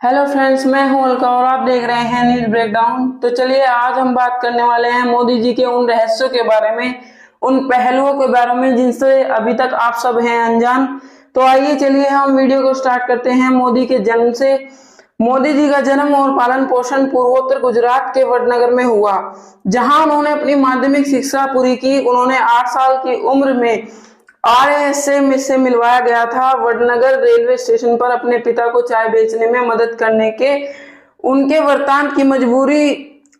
Hello friends, मैं हूं अलका और आप देख रहे हैं न्यूज ब्रेकडाउन। तो चलिए आज हम बात करने वाले हैं मोदी जी के उन रहस्यों के बारे में, उन पहलुओं के बारे में जिनसे अभी तक आप सब हैं अनजान। तो आइए चलिए हम वीडियो को स्टार्ट करते हैं मोदी के जन्म से। मोदी जी का जन्म और पालन पोषण पूर्वोत्तर गुजरात के वडनगर में हुआ, जहां उन्होंने अपनी माध्यमिक शिक्षा पूरी की। उन्होंने 8 साल की उम्र में आरएसए से मिलवाया गया था। वडनगर रेलवे स्टेशन पर अपने पिता को चाय बेचने में मदद करने के उनके वृत्तांत की मजबूरी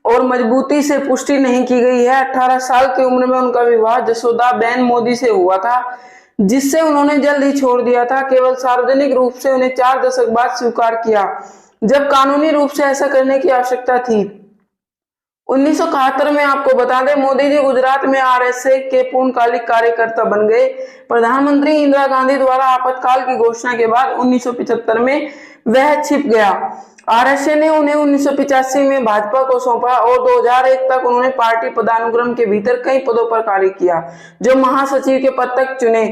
और मजबूती से पुष्टि नहीं की गई है। 18 साल की उम्र में उनका विवाह जसोदाबेन मोदी से हुआ था, जिससे उन्होंने जल्द ही छोड़ दिया था। केवल सार्वजनिक रूप से उन्हें 4 दशक बाद स्वीकार किया, जब कानूनी रूप से ऐसा करने की आवश्यकता थी। 1971 में आपको बता दें, मोदी जी गुजरात में आरएसए के पूर्णकालिक कार्यकर्ता बन गए। प्रधानमंत्री इंदिरा गांधी द्वारा आपातकाल की घोषणा के बाद 1975 में वह छिप गया। आरएसए ने उन्हें 1985 में भाजपा को सौंपा और 2001 तक उन्होंने पार्टी पदानुक्रम के भीतर कई पदों पर कार्य किया, जो महासचिव के पद तक चुने।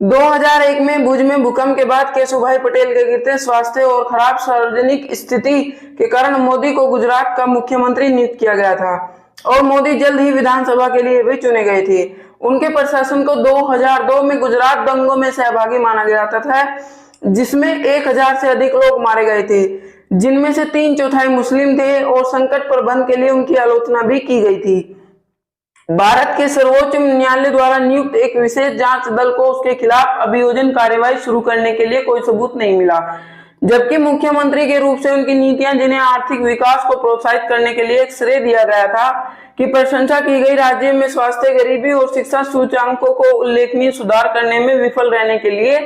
2001 में भुज में भूकंप के बाद केशुभाई पटेल के गिरते स्वास्थ्य और खराब सार्वजनिक स्थिति के कारण मोदी को गुजरात का मुख्यमंत्री नियुक्त किया गया था और मोदी जल्द ही विधानसभा के लिए भी चुने गए थे। उनके प्रशासन को 2002 में गुजरात दंगों में सहभागी माना गया था, जिसमें 1000 से अधिक लोग मारे गए थे, जिनमें से 3/4 मुस्लिम थे और संकट प्रबंधन के लिए उनकी आलोचना भी की गई थी। भारत के सर्वोच्च न्यायालय द्वारा नियुक्त एक विशेष जांच दल को उसके खिलाफ अभियोजन कार्यवाही शुरू करने के लिए कोई सबूत नहीं मिला, जबकि मुख्यमंत्री के रूप से उनकी नीतियां, जिन्हें आर्थिक विकास को प्रोत्साहित करने के लिए श्रेय दिया गया था, की प्रशंसा की गई। राज्य में स्वास्थ्य, गरीबी और शिक्षा सूचकांकों को उल्लेखनीय सुधार करने में विफल रहने के लिए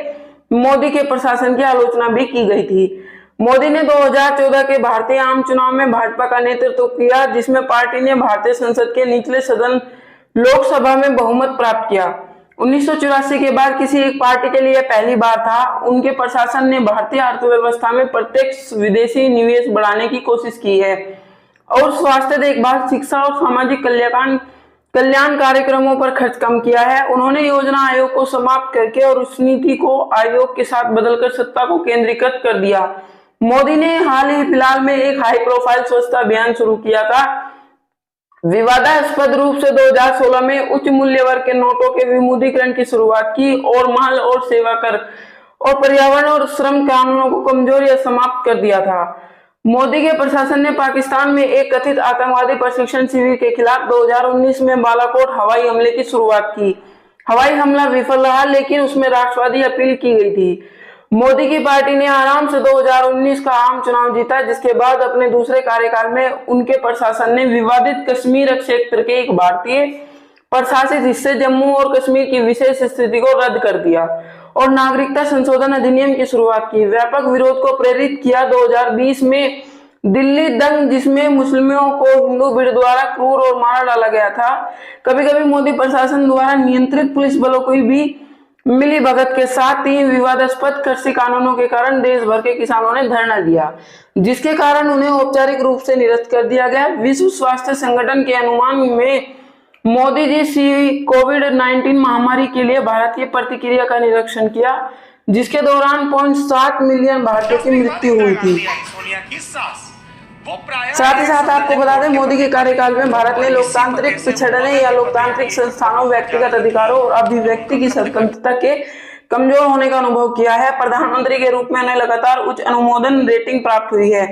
मोदी के प्रशासन की आलोचना भी की गई थी। मोदी ने 2014 के भारतीय आम चुनाव में भाजपा का नेतृत्व किया, जिसमें पार्टी ने भारतीय संसद के निचले सदन लोकसभा में बहुमत प्राप्त किया। 1984 के बाद किसी एक पार्टी के लिए पहली बार था। उनके प्रशासन ने भारतीय अर्थव्यवस्था में प्रत्यक्ष विदेशी निवेश बढ़ाने की कोशिश की है और स्वास्थ्य देखभाल, शिक्षा और सामाजिक कल्याण कार्यक्रमों पर खर्च कम किया है। उन्होंने योजना आयोग को समाप्त करके और उस नीति को आयोग के साथ बदलकर सत्ता को केंद्रीकृत कर दिया। मोदी ने हाल ही फिलहाल में एक हाई प्रोफाइल स्वच्छता अभियान शुरू किया था। विवादास्पद रूप से 2016 में उच्च मूल्य वर्ग के नोटों के विमुद्रीकरण की शुरुआत की और माल और सेवा कर और पर्यावरण और श्रम कानूनों को कमजोर या समाप्त कर दिया था। मोदी के प्रशासन ने पाकिस्तान में एक कथित आतंकवादी प्रशिक्षण शिविर के खिलाफ 2019 में बालाकोट हवाई हमले की शुरुआत की। हवाई हमला विफल रहा, लेकिन उसमें राष्ट्रवादी अपील की गई थी। मोदी की पार्टी ने आराम से 2019 का आम चुनाव जीता, जिसके बाद अपने दूसरे कार्यकाल में उनके प्रशासन ने विवादित कश्मीर क्षेत्र के एक भारतीय प्रशासित हिस्से जम्मू और कश्मीर की विशेष स्थिति को रद्द कर दिया और नागरिकता संशोधन अधिनियम की शुरुआत की। व्यापक विरोध को प्रेरित किया 2020 में दिल्ली दंग, जिसमें मुस्लिमों को हिंदू भीड़ द्वारा क्रूर और मारा डाला गया था। कभी कभी मोदी प्रशासन द्वारा नियंत्रित पुलिस बलों को भी मिली भगत के साथ 3 विवादास्पद कृषि कानूनों के कारण देश भर के किसानों ने धरना दिया, जिसके कारण उन्हें औपचारिक रूप से निरस्त कर दिया गया। विश्व स्वास्थ्य संगठन के अनुमान में मोदी जी कोविड-19 महामारी के लिए भारत की प्रतिक्रिया का निरीक्षण किया, जिसके दौरान 0.7 मिलियन भारतीयों की मृत्यु हुई थी। साथ ही साथ आपको बता दें, मोदी के कार्यकाल में भारत ने लोकतांत्रिक पिछड़ने या लोकतांत्रिक संस्थानों, व्यक्तिगत अधिकारों और अभिव्यक्ति की स्वतंत्रता के कमजोर होने का अनुभव किया है। प्रधानमंत्री के रूप में उन्हें लगातार उच्च अनुमोदन रेटिंग प्राप्त हुई है।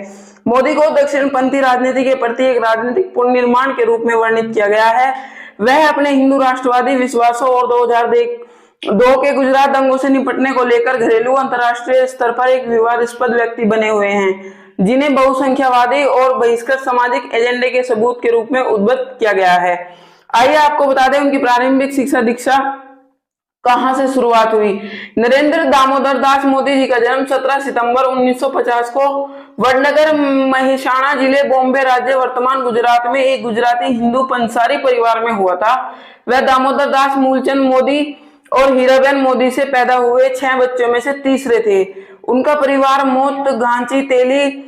मोदी को दक्षिणपंथी राजनीति के प्रति एक राजनीतिक पुनर्निर्माण के रूप में वर्णित किया गया है। वह अपने हिंदू राष्ट्रवादी विश्वासों और 2002 के गुजरात दंगों से निपटने को लेकर घरेलू अंतर्राष्ट्रीय स्तर पर एक विवादास्पद व्यक्ति बने हुए हैं, जिन्हें बहुसंख्यावादी और बहिष्कृत सामाजिक एजेंडे के सबूत के रूप में उद्धृत किया गया है। आइए आपको बता दें उनकी प्रारंभिक शिक्षा दीक्षा कहां से शुरुआत हुई। नरेंद्र दामोदर दास मोदी जी का जन्म 17 सितंबर 1950 को वडनगर, महिसाणा जिले, बॉम्बे राज्य, वर्तमान गुजरात में एक गुजराती हिंदू पंसारी परिवार में हुआ था। वह दामोदर दास मूलचंद मोदी और हीराबेन मोदी से पैदा हुए 6 बच्चों में से तीसरे थे। उनका परिवार मोत गांची तेली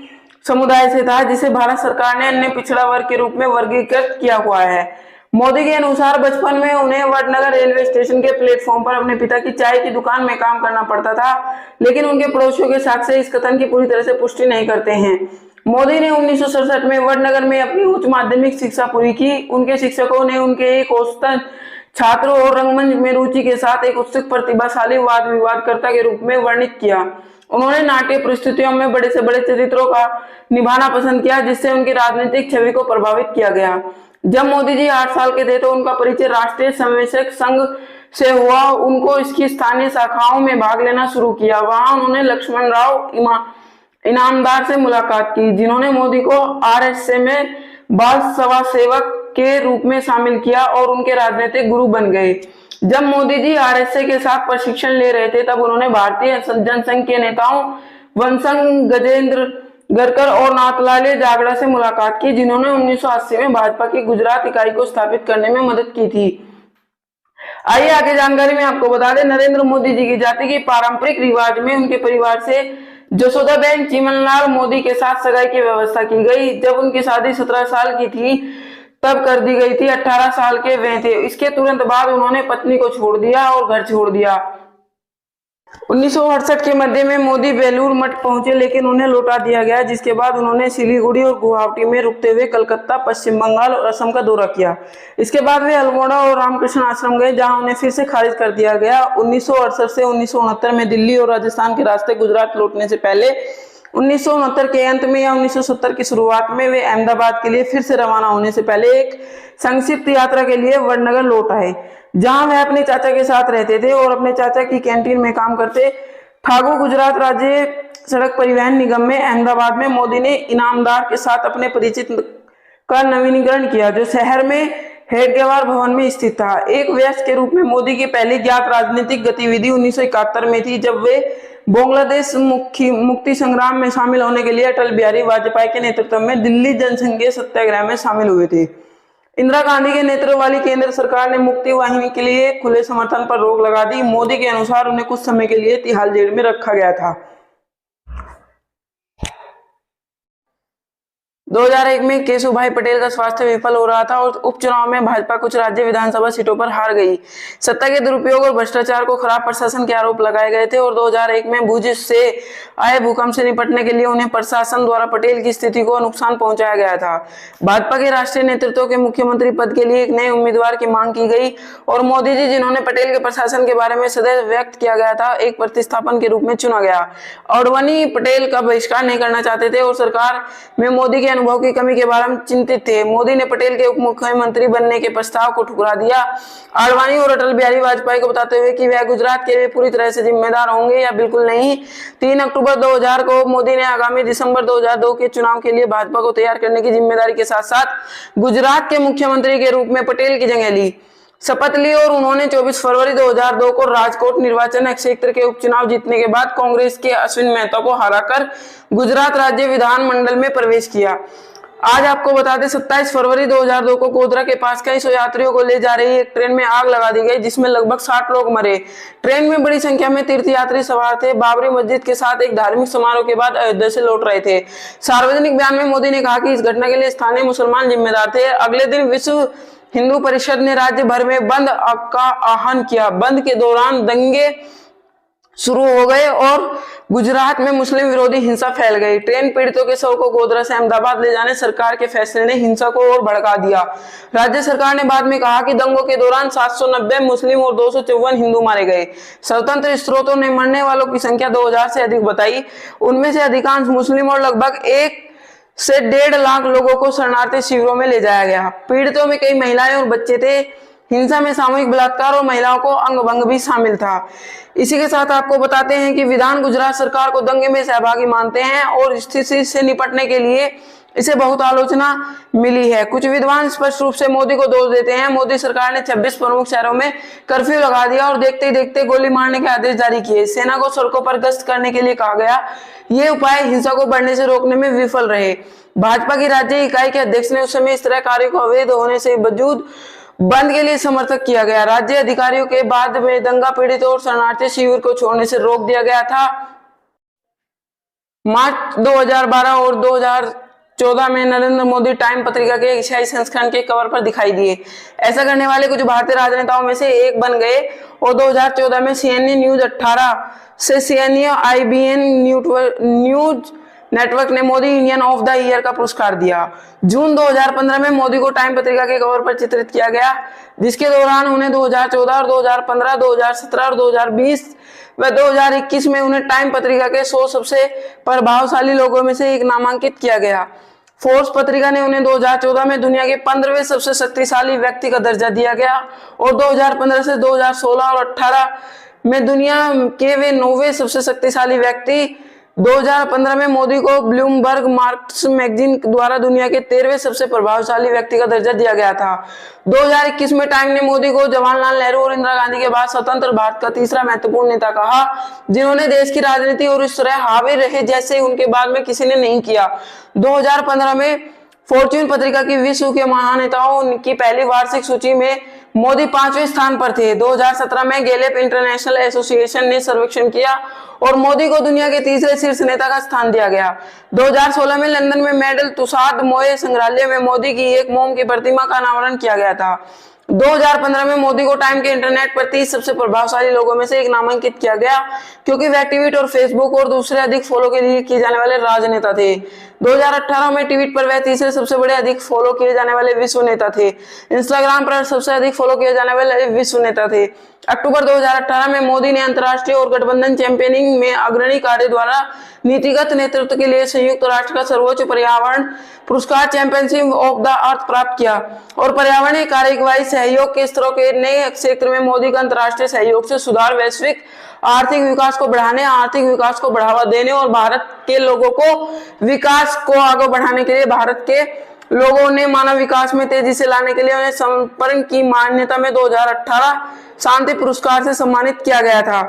समुदाय से था, जिसे भारत सरकार ने अन्य पिछड़ा वर्ग के रूप में वर्गीकृत किया हुआ है। मोदी के अनुसार बचपन में उन्हें वडनगर रेलवे स्टेशन के प्लेटफॉर्म पर अपने पिता की चाय की दुकान में काम करना पड़ता था, लेकिन उनके पड़ोसियों के साक्ष्य इस कथन की पूरी तरह से पुष्टि नहीं करते हैं। मोदी ने 1967 में वडनगर में अपनी उच्च माध्यमिक शिक्षा पूरी की। उनके शिक्षकों ने उनके एक औसतन छात्र और रंगमंच में रुचि के साथ एक उत्सुक प्रतिभाशाली वाद विवादकर्ता के रूप में वर्णित किया। उन्होंने नाट्य परिस्थितियों में बड़े से बड़े चरित्रों का निभाना पसंद किया, जिससे उनकी राजनीतिक छवि को प्रभावित किया गया। जब मोदी जी 8 साल के थे तो उनका परिचय राष्ट्रीय स्वयंसेवक संघ से हुआ। उनको इसकी स्थानीय शाखाओं में भाग लेना शुरू किया। वहां उन्होंने लक्ष्मण राव इनामदार से मुलाकात की, जिन्होंने मोदी को आरएसए में बाल सभा सेवक के रूप में शामिल किया और उनके राजनीतिक गुरु बन गए। जब मोदी जी आरएसए के साथ प्रशिक्षण ले रहे थे तब उन्होंने भारतीय जनसंघ के नेताओं वंशंग गजेंद्र गरकर और नाथलाल जागड़ा से मुलाकात की, जिन्होंने 1980 में भाजपा की गुजरात इकाई को स्थापित करने में मदद की थी। आइए आगे जानकारी में आपको बता दें, नरेंद्र मोदी जी की जाति के पारंपरिक रिवाज में उनके परिवार से जसोदाबेन चिमनलाल मोदी के साथ सगाई की व्यवस्था की गई। जब उनकी शादी 17 साल की थी तब कर दी गई थी। 18 साल के वे थे। इसके तुरंत बाद उन्होंने पत्नी को छोड़ दिया और घर छोड़ दिया। 1968 के मध्य में मोदी बेलूर मठ पहुंचे, लेकिन उन्हें लौटा दिया गया, जिसके बाद उन्होंने सिलीगुड़ी और गुवाहाटी में रुकते हुए कलकत्ता, पश्चिम बंगाल और असम का दौरा किया। इसके बाद वे अल्मोड़ा और रामकृष्ण आश्रम गए, जहां उन्हें फिर से खारिज कर दिया गया। 1968 से 1969 में दिल्ली और राजस्थान के रास्ते गुजरात लौटने से पहले 1969 के अंत में या 1970 की शुरुआत में वे अहमदाबाद के लिए फिर से रवाना होने से पहले एक संक्षिप्त यात्रा के लिए वडनगर लौट आए, जहां वे अपने चाचा के साथ रहते थे और अपने चाचा की कैंटीन में काम करते। ठाकुर गुजरात राज्य सड़क परिवहन निगम में अहमदाबाद में मोदी ने इनामदार के साथ अपने परिचित का नवीनीकरण किया, जो शहर में हेडगेवार भवन में स्थित था। एक वयस्क के रूप में मोदी की पहली ज्ञात राजनीतिक गतिविधि 1971 में थी, जब वे बांग्लादेश मुक्ति संग्राम में शामिल होने के लिए अटल बिहारी वाजपेयी के नेतृत्व में दिल्ली जनसंघीय सत्याग्रह में शामिल हुए थे। इंदिरा गांधी के नेतृत्व वाली केंद्र सरकार ने मुक्ति वाहिनी के लिए खुले समर्थन पर रोक लगा दी। मोदी के अनुसार उन्हें कुछ समय के लिए तिहाड़ जेल में रखा गया था। 2001 में केशुभाई पटेल का स्वास्थ्य विफल हो रहा था और उपचुनाव में भाजपा कुछ राज्य विधानसभा सीटों पर हार गई। सत्ता के दुरुपयोग और भ्रष्टाचार को खराब प्रशासन के आरोप लगाए गए थे और 2001 में भुज से आए भूकंप से निपटने के लिए उन्हें प्रशासन द्वारा पटेल की स्थिति को नुकसान पहुंचाया गया था। भाजपा के राष्ट्रीय नेतृत्व के मुख्यमंत्री पद के लिए एक नए उम्मीदवार की मांग की गई और मोदी जी, जिन्होंने पटेल के प्रशासन के बारे में सदैव व्यक्त किया गया था, एक प्रतिस्थापन के रूप में चुना गया। आडवाणी पटेल का बहिष्कार नहीं करना चाहते थे और सरकार में मोदी के अनुभव की कमी के बारे में चिंतित थे। मोदी ने पटेल के उप मुख्यमंत्री बनने के प्रस्ताव को ठुकरा दिया। आडवाणी और अटल बिहारी वाजपेयी को बताते हुए कि वह गुजरात के लिए पूरी तरह से जिम्मेदार होंगे या बिल्कुल नहीं। 3 अक्टूबर 2000 को मोदी ने आगामी दिसंबर 2002 के चुनाव के लिए भाजपा को तैयार करने की जिम्मेदारी के साथ साथ गुजरात के मुख्यमंत्री के रूप में पटेल की जगह ली, शपथ ली और उन्होंने 24 फरवरी 2002 को राजकोट निर्वाचन क्षेत्र के उपचुनाव जीतने के बाद कांग्रेस के अश्विन मेहता को हराकर गुजरात राज्य विधानमंडल में प्रवेश किया। आज आपको बता दें, 27 फरवरी 2002 को गोधरा के पास कई सौ यात्रियों को ले जा रही एक ट्रेन में आग लगा दी गई, जिसमें लगभग 60 लोग मरे। ट्रेन में बड़ी संख्या में तीर्थयात्री सवार थे। बाबरी मस्जिद के साथ एक धार्मिक समारोह के बाद अयोध्या से लौट रहे थे। सार्वजनिक बयान में मोदी ने कहा कि इस घटना के लिए स्थानीय मुसलमान जिम्मेदार थे। अगले दिन विश्व हिंदू परिषद ने राज्य भर में बंद का आह्वान किया। बंद के दौरान दंगे शुरू हो गए और गुजरात में मुस्लिम विरोधी हिंसा फैल गई। ट्रेन पीड़ितों के शव को गोधरा से अहमदाबाद ले जाने सरकार के फैसले ने हिंसा को और भड़का दिया। राज्य सरकार ने बाद में कहा कि दंगों के दौरान 790 मुस्लिम और 254 हिंदू मारे गए। स्वतंत्र स्रोतों ने मरने वालों की संख्या 2000 से अधिक बताई। उनमें से अधिकांश मुस्लिम और लगभग 1 से 1.5 लाख लोगों को शरणार्थी शिविरों में ले जाया गया। पीड़ितों में कई महिलाएं और बच्चे थे। हिंसा में सामूहिक बलात्कार और महिलाओं को अंगभंग भी शामिल था। इसी के साथ आपको बताते हैं कि विधान गुजरात सरकार को दंगे में सहभागी मानते हैं और स्थिति से निपटने के लिए इसे बहुत आलोचना मिली है। कुछ विद्वान स्पष्ट रूप से मोदी को दोष देते हैं। मोदी सरकार ने 26 प्रमुख शहरों में कर्फ्यू लगा दिया और देखते ही देखते गोली मारने के आदेश जारी किए। सेना को सड़कों पर गश्त करने के लिए कहा गया। ये उपाय हिंसा को बढ़ने से रोकने में विफल रहे। भाजपा की राज्य इकाई के अध्यक्ष ने उस समय इस तरह कार्य को अवैध होने से बावजूद बंद के लिए समर्थक किया गया। राज्य अधिकारियों के बाद में दंगा पीड़ितों और शरणार्थी शिविर को छोड़ने से रोक दिया गया था। मार्च 2012 और 2000 2014 में नरेंद्र मोदी टाइम पत्रिका के एशियाई संस्करण के कवर पर दिखाई दिए। ऐसा करने वाले कुछ भारतीय राजनेताओं में से एक बन गए और 2014 में सीएनए न्यूज 18 से सीएनए आईबीएन न्यूज नेटवर्क ने Modi Indian of the year का पुरस्कार दिया। जून 2015 में मोदी को टाइम पत्रिका के कवर पर चित्रित किया गया, जिसके दौरान उन्हें 2014 और 2015, 2017 और 2020 व 2021 में उन्हें टाइम पत्रिका के 100 सबसे प्रभावशाली लोगों में से एक नामांकित किया गया। फोर्ब्स पत्रिका ने उन्हें 2014 में दुनिया के 15वें सबसे शक्तिशाली व्यक्ति का दर्जा दिया गया और 2015 से 2016 और 18 में दुनिया के वे 9वें सबसे शक्तिशाली व्यक्ति। 2015 में मोदी को ब्लूमबर्ग मार्केट्स मैगजीन द्वारा दुनिया के 13वें सबसे प्रभावशाली व्यक्ति का दर्जा दिया गया था। 2021 में टाइम ने मोदी को जवाहरलाल नेहरू और इंदिरा गांधी के बाद स्वतंत्र भारत का तीसरा महत्वपूर्ण नेता कहा, जिन्होंने देश की राजनीति और इस तरह हावी रहे जैसे उनके बाद में किसी ने नहीं किया। 2015 में फॉर्च्यून पत्रिका की विश्व के महान नेताओं की पहली वार्षिक सूची में मोदी 5वें स्थान पर थे। 2017 में गैलेप इंटरनेशनल एसोसिएशन ने सर्वेक्षण किया और मोदी को दुनिया के तीसरे शीर्ष नेता का स्थान दिया गया। 2016 में लंदन में मेडल तुसाद मोए संग्रहालय में मोदी की एक मोम की प्रतिमा का अनावरण किया गया था। 2015 में मोदी को टाइम के इंटरनेट पर 30 सबसे प्रभावशाली लोगों में से एक नामांकित किया गया, क्योंकि वह ट्वीट और फेसबुक और दूसरे अधिक फॉलो के लिए किए जाने वाले राजनेता थे। 2018 में ट्वीट पर वह तीसरे सबसे बड़े अधिक फॉलो किए जाने वाले विश्व नेता थे। इंस्टाग्राम पर सबसे अधिक फॉलो किए जाने वाले विश्व नेता थे। अक्टूबर 2018 में मोदी ने अंतर्राष्ट्रीय और गठबंधन चैंपियनिंग में अग्रणी कार्य द्वारा नीतिगत नेतृत्व के लिए संयुक्त राष्ट्र का सर्वोच्च पर्यावरण पुरस्कार चैंपियनशिप ऑफ द अर्थ प्राप्त किया और पर्यावरणीय कार्यवाही सहयोग के स्तरों के नए क्षेत्र में मोदी का अंतर्राष्ट्रीय सहयोग से सुधार, वैश्विक आर्थिक विकास को बढ़ाने, आर्थिक विकास को बढ़ावा देने और भारत के लोगों को विकास को आगे बढ़ाने के लिए भारत के लोगों ने मानव विकास में तेजी से लाने के लिए उन्हें समर्पण की मान्यता में 2018 शांति पुरस्कार से सम्मानित किया गया था।